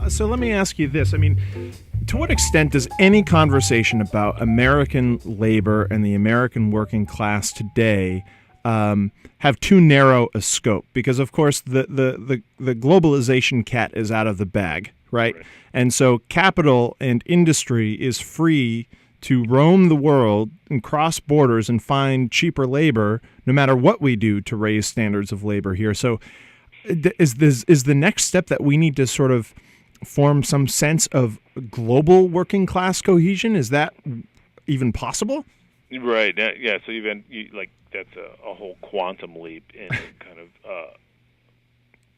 So let me ask you this. I mean, to what extent does any conversation about American labor and the American working class today have too narrow a scope? Because, of course, the globalization cat is out of the bag, right? And so capital and industry is free to roam the world and cross borders and find cheaper labor no matter what we do to raise standards of labor here. So is the next step that we need to sort of form some sense of global working class cohesion? Is that even possible? Right. Yeah. So that's a whole quantum leap in kind of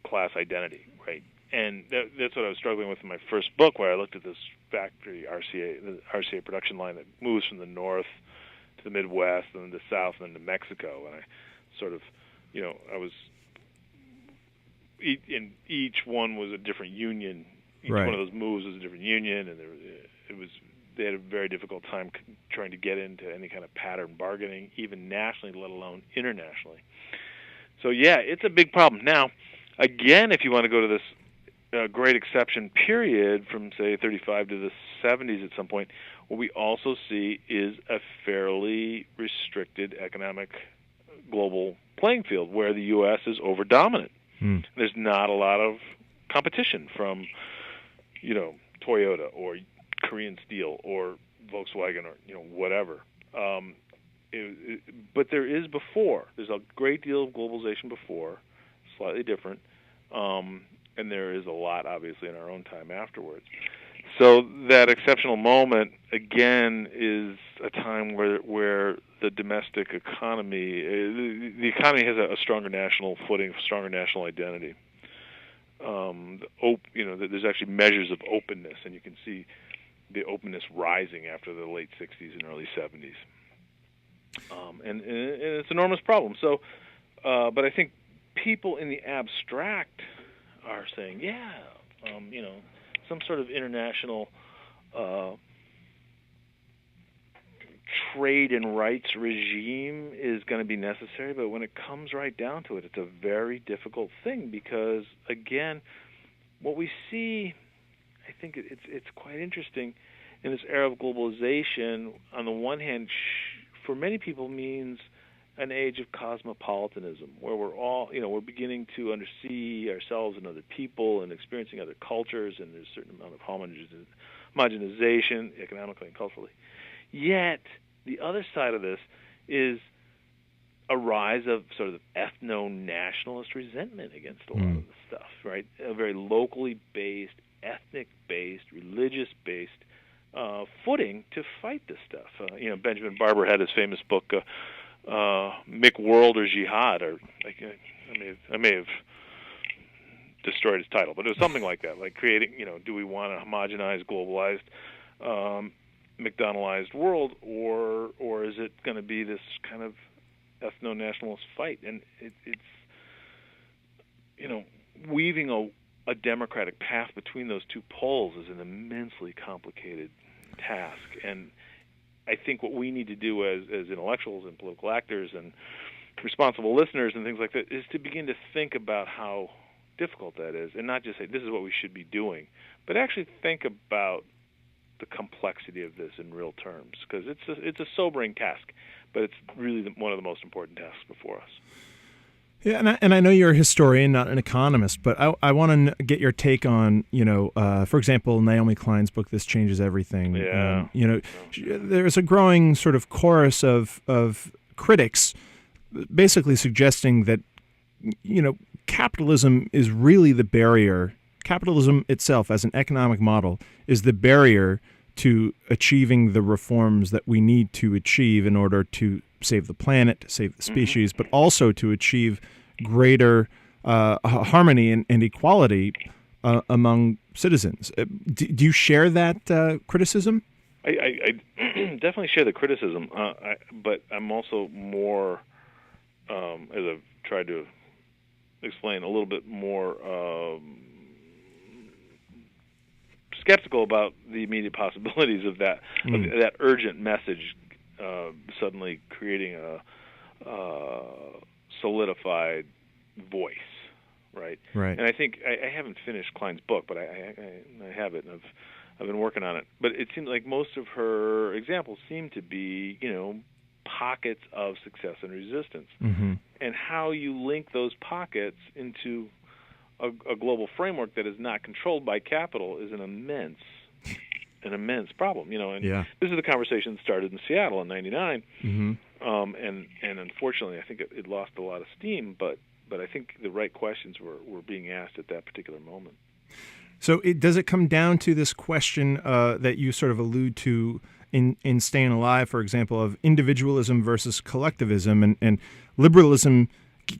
class identity, right? And that's what I was struggling with in my first book, where I looked at this factory the RCA production line that moves from the north to the Midwest and then the South and then to Mexico, and I sort of, I was. And each one was a different union. Each one of those moves was a different union, and they had a very difficult time trying to get into any kind of pattern bargaining, even nationally, let alone internationally. So yeah, it's a big problem. Now, again, if you want to go to this great exception period from say 35 to the 70s at some point, what we also see is a fairly restricted economic global playing field where the U.S. is over-dominant. There's not a lot of competition from, Toyota or Korean Steel or Volkswagen or whatever. But there is before. There's a great deal of globalization before, slightly different, and there is a lot obviously in our own time afterwards. So that exceptional moment again is a time where the domestic economy, the economy has a stronger national footing, stronger national identity. There's actually measures of openness, and you can see the openness rising after the late 60s and early 70s. And it's an enormous problem. So, but I think people in the abstract are saying, some sort of international trade and rights regime is going to be necessary, but when it comes right down to it, it's a very difficult thing because, again, what we see, I think it's quite interesting in this era of globalization. On the one hand, for many people means an age of cosmopolitanism, where we're all, we're beginning to see ourselves and other people and experiencing other cultures, and there's a certain amount of homogenization economically and culturally. Yet, the other side of this is a rise of sort of ethno-nationalist resentment against a lot of the stuff, right? A very locally based, ethnic-based, religious-based footing to fight this stuff. Benjamin Barber had his famous book, Mick World or Jihad, or I may have destroyed his title, but it was something like that, like creating, do we want a homogenized, globalized, McDonaldized world, or is it going to be this kind of ethno-nationalist fight? And it's weaving a democratic path between those two poles is an immensely complicated task. And I think what we need to do as intellectuals and political actors and responsible listeners and things like that is to begin to think about how difficult that is, and not just say this is what we should be doing, but actually think about the complexity of this in real terms, because it's a sobering task, but it's really one of the most important tasks before us. Yeah, and I know you're a historian, not an economist, but I want to get your take on, for example, Naomi Klein's book, This Changes Everything. Yeah. There's a growing sort of chorus of critics basically suggesting that, capitalism is really the barrier. Capitalism itself as an economic model is the barrier to achieving the reforms that we need to achieve in order to save the planet, to save the species, but also to achieve greater harmony and equality among citizens. Do you share that criticism? I definitely share the criticism, but I'm also more, as I've tried to explain, a little bit more skeptical about the immediate possibilities of that that urgent message suddenly creating a solidified voice right? Right. And I think I haven't finished Klein's book, but I have it, and I've been working on it. But it seems like most of her examples seem to be, pockets of success and resistance, Mm-hmm. and how you link those pockets into a global framework that is not controlled by capital is an immense problem. And this is the conversation that started in Seattle in '99, Mm-hmm. And unfortunately, I think it lost a lot of steam. But I think the right questions were being asked at that particular moment. So does it come down to this question that you sort of allude to in Stayin Alive, for example, of individualism versus collectivism, and liberalism?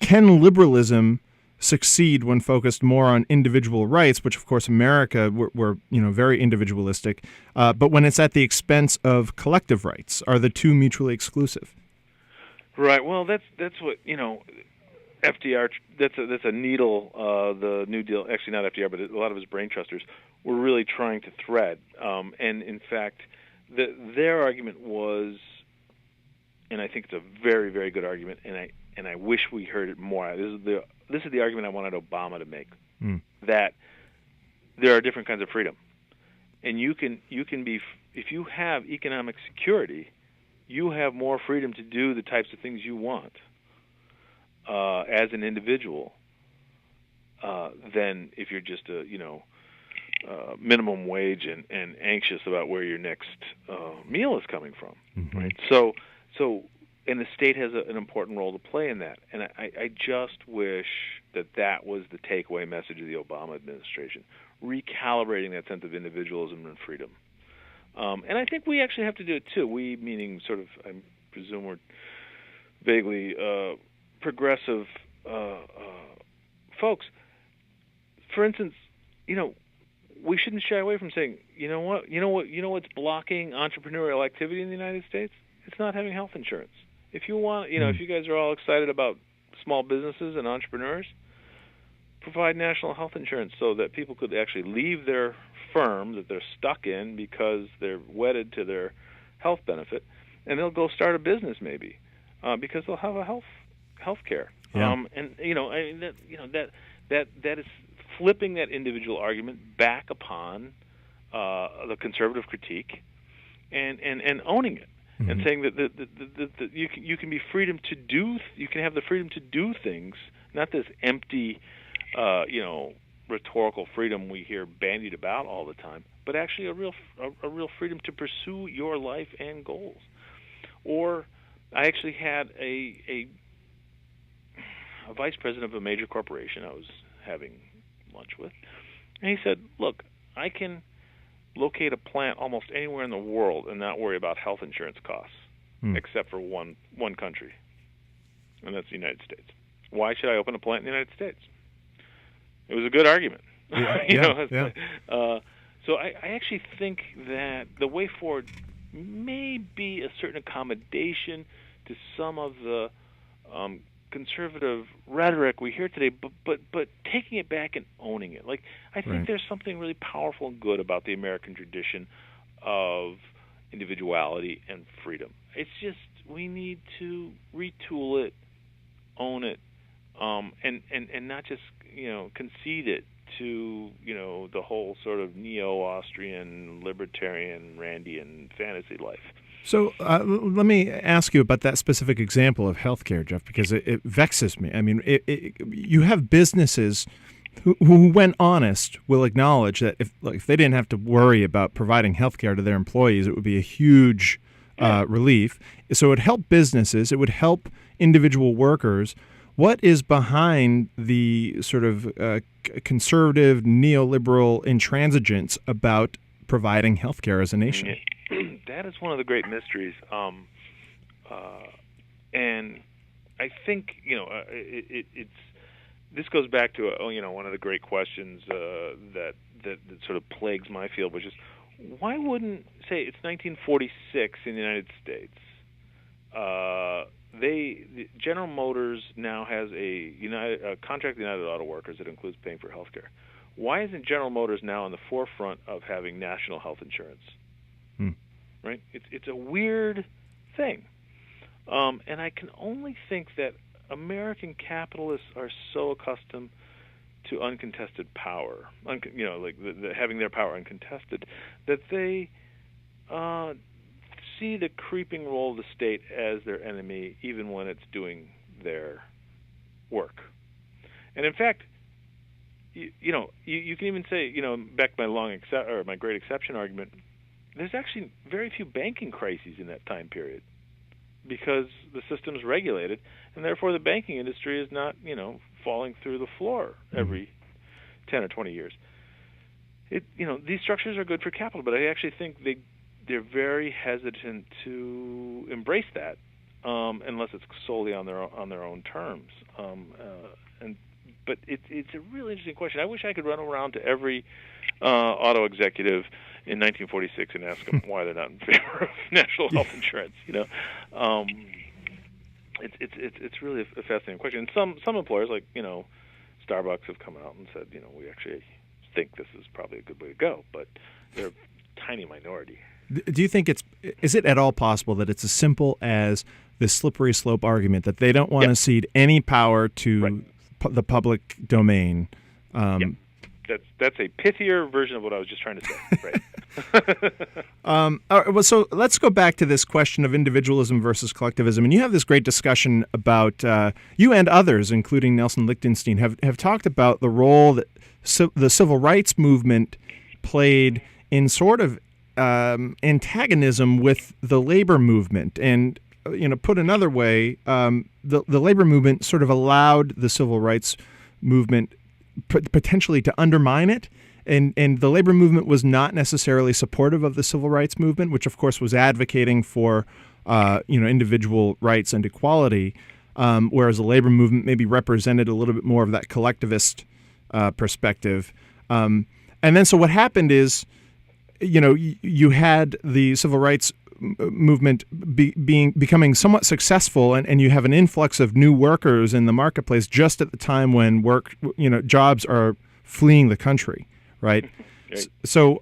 Can liberalism succeed when focused more on individual rights, which of course America we're very individualistic, but when it's at the expense of collective rights, are the two mutually exclusive? Right. Well, that's what FDR. That's a needle. The New Deal, actually not FDR, but a lot of his brain trusters were really trying to thread. And in fact, their argument was, and I think it's a very, very good argument, and I wish we heard it more. This is the argument I wanted Obama to make, that there are different kinds of freedom, and you can be, if you have economic security, you have more freedom to do the types of things you want as an individual than if you're just a minimum wage and anxious about where your next meal is coming from, right? So and the state has an important role to play in that. And I just wish that was the takeaway message of the Obama administration, recalibrating that sense of individualism and freedom. And I think we actually have to do it too. We, meaning sort of, I presume we're vaguely progressive folks. For instance, we shouldn't shy away from saying, what's blocking entrepreneurial activity in the United States? It's not having health insurance. If you want, if you guys are all excited about small businesses and entrepreneurs, provide national health insurance so that people could actually leave their firm that they're stuck in because they're wedded to their health benefit, and they'll go start a business maybe because they'll have a health care. Yeah. That is flipping that individual argument back upon the conservative critique and owning it. Mm-hmm. And saying that you can be freedom to do, you can have the freedom to do things, not this empty, rhetorical freedom we hear bandied about all the time, but actually a real freedom to pursue your life and goals. Or I actually had a vice president of a major corporation I was having lunch with, and he said, "Look, I can locate a plant almost anywhere in the world and not worry about health insurance costs, except for one country, and that's the United States. Why should I open a plant in the United States?" It was a good argument. So I actually think that the way forward may be a certain accommodation to some of the conservative rhetoric we hear today, but taking it back and owning it. Like, I think there's something really powerful and good about the American tradition of individuality and freedom. It's just we need to retool it, own it, and not just concede it to the whole sort of neo-Austrian libertarian Randian fantasy life. So let me ask you about that specific example of healthcare, Jeff, because it vexes me. I mean, you have businesses who, when honest, will acknowledge that if they didn't have to worry about providing healthcare to their employees, it would be a huge relief. So it would help businesses. It would help individual workers. What is behind the sort of conservative, neoliberal intransigence about providing healthcare as a nation? That is one of the great mysteries, and I think it's. This goes back to one of the great questions that sort of plagues my field, which is why wouldn't, say it's 1946 in the United States, General Motors now has a contract with United Auto Workers that includes paying for health care. Why isn't General Motors now on the forefront of having national health insurance? Right? It's a weird thing. And I can only think that American capitalists are so accustomed to uncontested power, having their power uncontested, that they see the creeping role of the state as their enemy, even when it's doing their work. And in fact, you can even say, back to my great exception argument, there's actually very few banking crises in that time period because the system's regulated, and therefore the banking industry is not, falling through the floor every 10 or 20 years. These structures are good for capital, but I actually think they're very hesitant to embrace that unless it's solely on their own terms. But it's a really interesting question. I wish I could run around to every auto executive in 1946 and ask them why they're not in favor of national health insurance. It's really a fascinating question. And some employers, like Starbucks, have come out and said, we actually think this is probably a good way to go, but they're a tiny minority. Do you think is it at all possible that it's as simple as this slippery slope argument that they don't want to cede any power to the public domain? That's a pithier version of what I was just trying to say. Right. All right, well, so let's go back to this question of individualism versus collectivism. And you have this great discussion about, you and others, including Nelson Lichtenstein, have talked about the role that the civil rights movement played in sort of antagonism with the labor movement. And, put another way, the labor movement sort of allowed the civil rights movement potentially to undermine it. And the labor movement was not necessarily supportive of the civil rights movement, which of course was advocating for, individual rights and equality, whereas the labor movement maybe represented a little bit more of that collectivist perspective. And then so what happened is, you had the civil rights movement becoming somewhat successful, and you have an influx of new workers in the marketplace just at the time when jobs are fleeing the country. Right. So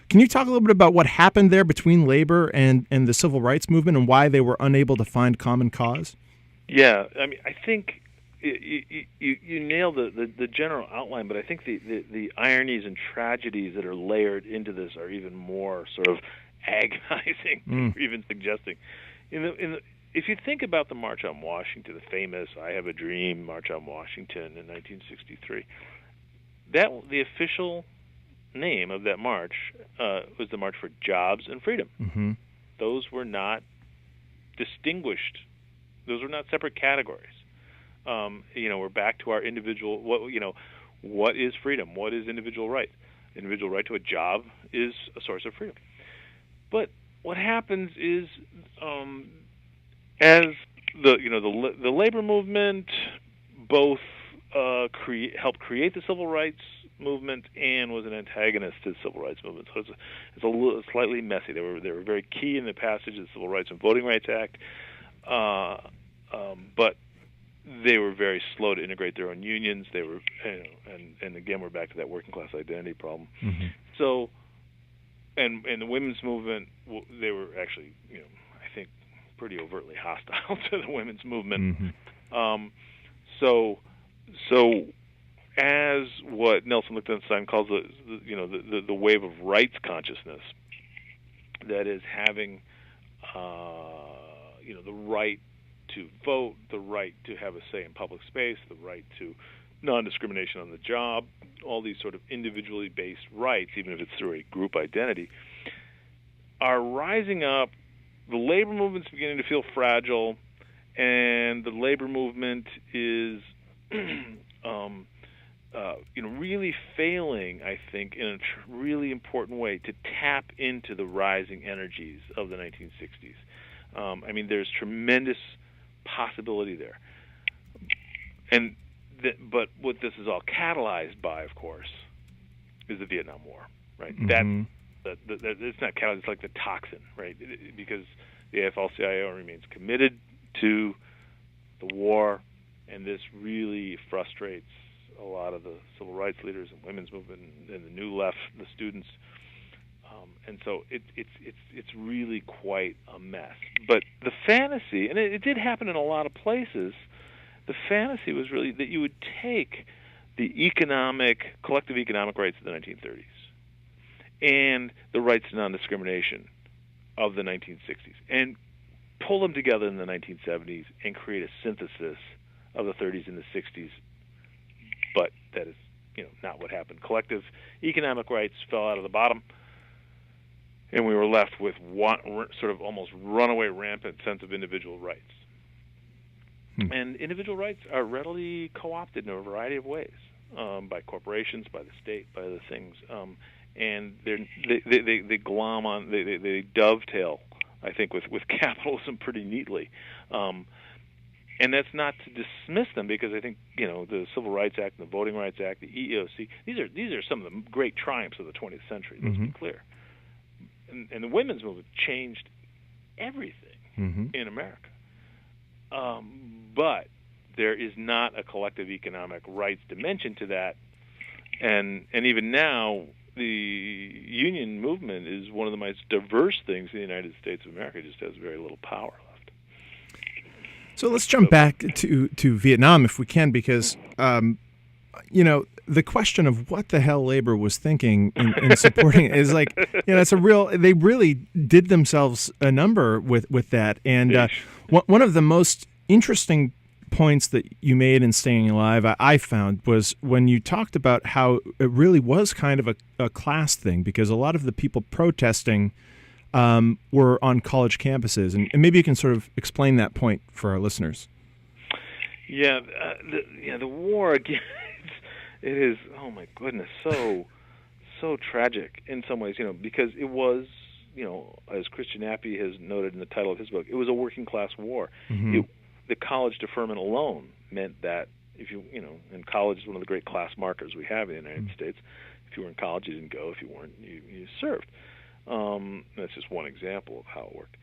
can you talk a little bit about what happened there between labor and the civil rights movement and why they were unable to find common cause? Yeah, I mean, I think you nailed the general outline, but I think the ironies and tragedies that are layered into this are even more sort of agonizing, or even suggesting. If you think about the March on Washington, the famous "I Have a Dream" March on Washington in 1963, the official name of that march was the March for Jobs and Freedom. Mm-hmm. Those were not distinguished. Those were not separate categories. We're back to our individual. What is freedom? What is individual right? Individual right to a job is a source of freedom. But what happens is, as the labor movement both helped create the civil rights movement and was an antagonist to the civil rights movement. So it's a little slightly messy. They were very key in the passage of the Civil Rights and Voting Rights Act, but they were very slow to integrate their own unions. They were, and again, we're back to that working class identity problem. Mm-hmm. So, and the women's movement, they were actually, I think, pretty overtly hostile to the women's movement. Mm-hmm. So as what Nelson Lichtenstein calls the wave of rights consciousness, that is having the right to vote, the right to have a say in public space, the right to non-discrimination on the job, all these sort of individually based rights, even if it's through a group identity, are rising up. The labor movement's beginning to feel fragile, and the labor movement is really failing, I think, in a really important way to tap into the rising energies of the 1960s. There's tremendous possibility there. But what this is all catalyzed by, of course, is the Vietnam War, right? Mm-hmm. It's not catalyzed, it's like the toxin, right? Because the AFL-CIO remains committed to the war, and this really frustrates a lot of the civil rights leaders and women's movement and the new left, the students, and so it's really quite a mess. But the fantasy, and it did happen in a lot of places, the fantasy was really that you would take the collective economic rights of the 1930s and the rights to non-discrimination of the 1960s, and pull them together in the 1970s and create a synthesis of the 30s and the 60s. But that is, not what happened. Collective economic rights fell out of the bottom, and we were left with one sort of almost runaway, rampant sense of individual rights. And individual rights are readily co-opted in a variety of ways, by corporations, by the state, by other things, and they glom on, they dovetail, I think, with capitalism pretty neatly. And that's not to dismiss them, because I think the Civil Rights Act and the Voting Rights Act, the EEOC, these are some of the great triumphs of the 20th century. Let's be clear. And the women's movement changed everything in America. But there is not a collective economic rights dimension to that, and even now, the union movement is one of the most diverse things in the United States of America. It just has very little power left. So let's jump back to Vietnam if we can, because the question of what the hell labor was thinking in supporting it is like, it's a real. They really did themselves a number with that, and one of the most interesting points that you made in Stayin Alive, I found, was when you talked about how it really was kind of a class thing, because a lot of the people protesting were on college campuses, and maybe you can sort of explain that point for our listeners. Yeah, the war again. It is, oh my goodness, so tragic in some ways, because it was, as Christian Appy has noted in the title of his book, it was a working class war. The college deferment alone meant that if and college is one of the great class markers we have in the United States. If you were in college, you didn't go. If you weren't, you served. That's just one example of how it worked.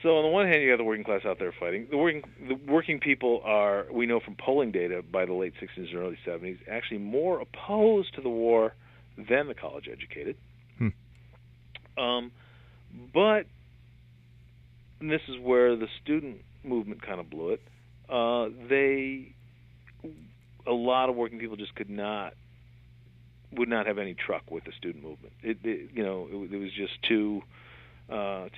So on the one hand, you have the working class out there fighting. The working people are, we know from polling data by the late 60s and early 70s, actually more opposed to the war than the college educated. But and this is where the student movement kind of blew it. A lot of working people just would not have any truck with the student movement. It was just too. I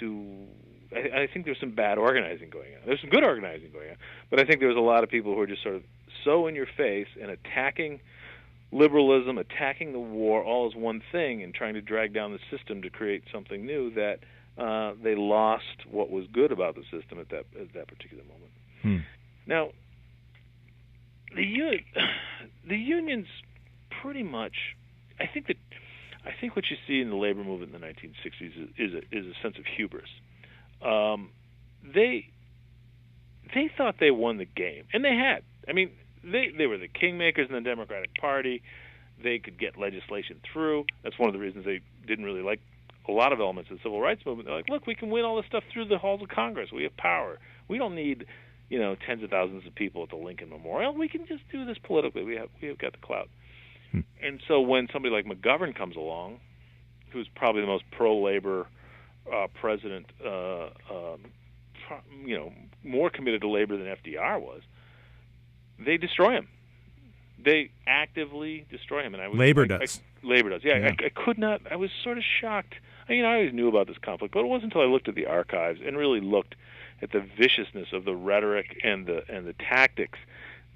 think there's some bad organizing going on. There's some good organizing going on, but I think there was a lot of people who were just sort of so in your face and attacking liberalism, attacking the war, all as one thing, and trying to drag down the system to create something new, that they lost what was good about the system at that particular moment. Now, the unions pretty much, I think what you see in the labor movement in the 1960s is a sense of hubris. They thought they won the game, and they had. I mean, they were the kingmakers in the Democratic Party. They could get legislation through. That's one of the reasons they didn't really like a lot of elements of the civil rights movement. They're like, look, we can win all this stuff through the halls of Congress. We have power. We don't need, tens of thousands of people at the Lincoln Memorial. We can just do this politically. We have got the clout. And so when somebody like McGovern comes along, who's probably the most pro-labor president, more committed to labor than FDR was, they destroy him. They actively destroy him. And Labor does. Labor does. Yeah. I could not. I was sort of shocked. I always knew about this conflict, but it wasn't until I looked at the archives and really looked at the viciousness of the rhetoric and the tactics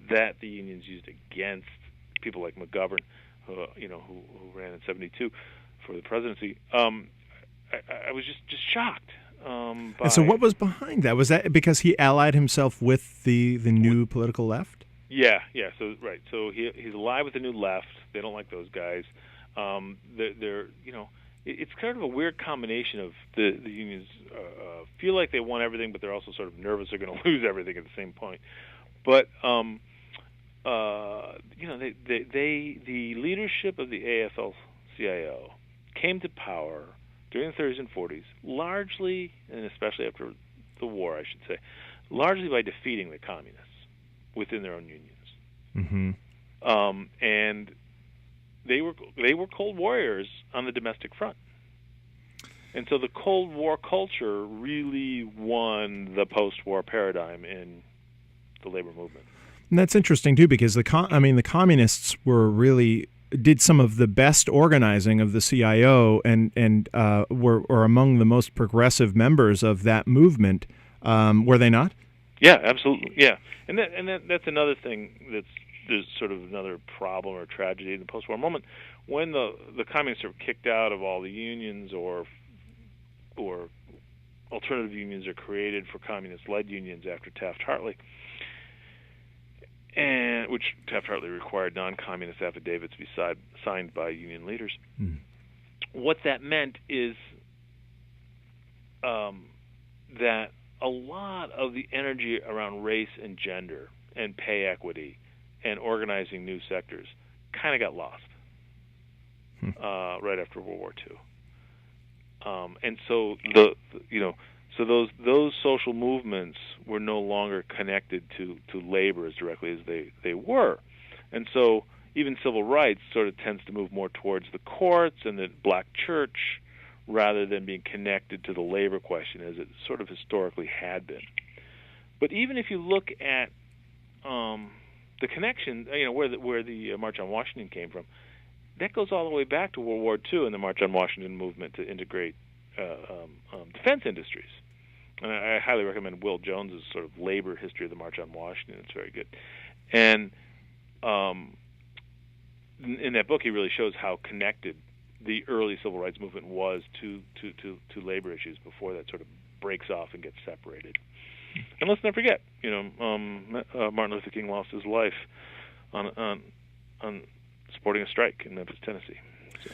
that the unions used against people like McGovern, who ran in '72 for the presidency. I was just shocked. And so, what was behind that? Was that because he allied himself with the new political left? Yeah. So right. So he's allied with the new left. They don't like those guys. They're it's kind of a weird combination of the unions feel like they want everything, but they're also sort of nervous they're going to lose everything at the same point. But the leadership of the AFL-CIO came to power during the 30s and 40s, largely, and especially after the war, I should say, largely by defeating the communists within their own unions. And they were Cold Warriors on the domestic front. And so the Cold War culture really won the post-war paradigm in the labor movement. And that's interesting too, because the communists did some of the best organizing of the CIO, and were among the most progressive members of that movement. Were they not? Yeah, absolutely. Yeah, and that's another thing there's sort of another problem or tragedy in the post-war moment when the communists are kicked out of all the unions or alternative unions are created for communist-led unions after Taft-Hartley, and which Taft-Hartley required non-communist affidavits be signed by union leaders. What that meant is that a lot of the energy around race and gender and pay equity and organizing new sectors kind of got lost right after World War II. And so those social movements were no longer connected to labor as directly as they were. And so even civil rights sort of tends to move more towards the courts and the black church rather than being connected to the labor question as it sort of historically had been. But even if you look at the connection, where the March on Washington came from, that goes all the way back to World War II and the March on Washington movement to integrate defense industries. And I highly recommend Will Jones's sort of labor history of the March on Washington. It's very good. And in that book, he really shows how connected the early civil rights movement was to labor issues before that sort of breaks off and gets separated. And let's not forget, Martin Luther King lost his life on supporting a strike in Memphis, Tennessee. So.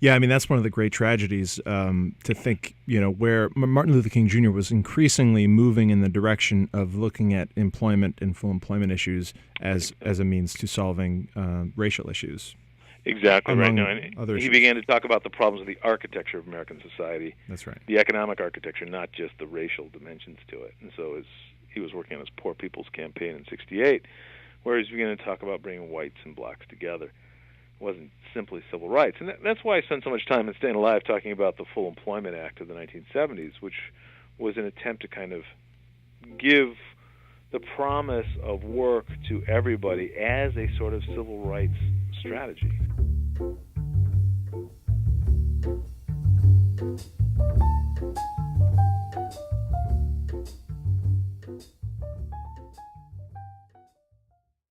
Yeah, I mean, that's one of the great tragedies, to think, where Martin Luther King Jr. was increasingly moving in the direction of looking at employment and full employment issues as a means to solving racial issues. Exactly right. No, and he began to talk about the problems of the architecture of American society. That's right. The economic architecture, not just the racial dimensions to it. And so he was working on his Poor People's Campaign in '68, where he was beginning to talk about bringing whites and blacks together. It wasn't simply civil rights. And that's why I spent so much time in Stayin Alive talking about the Full Employment Act of the 1970s, which was an attempt to kind of give the promise of work to everybody as a sort of civil rights strategy.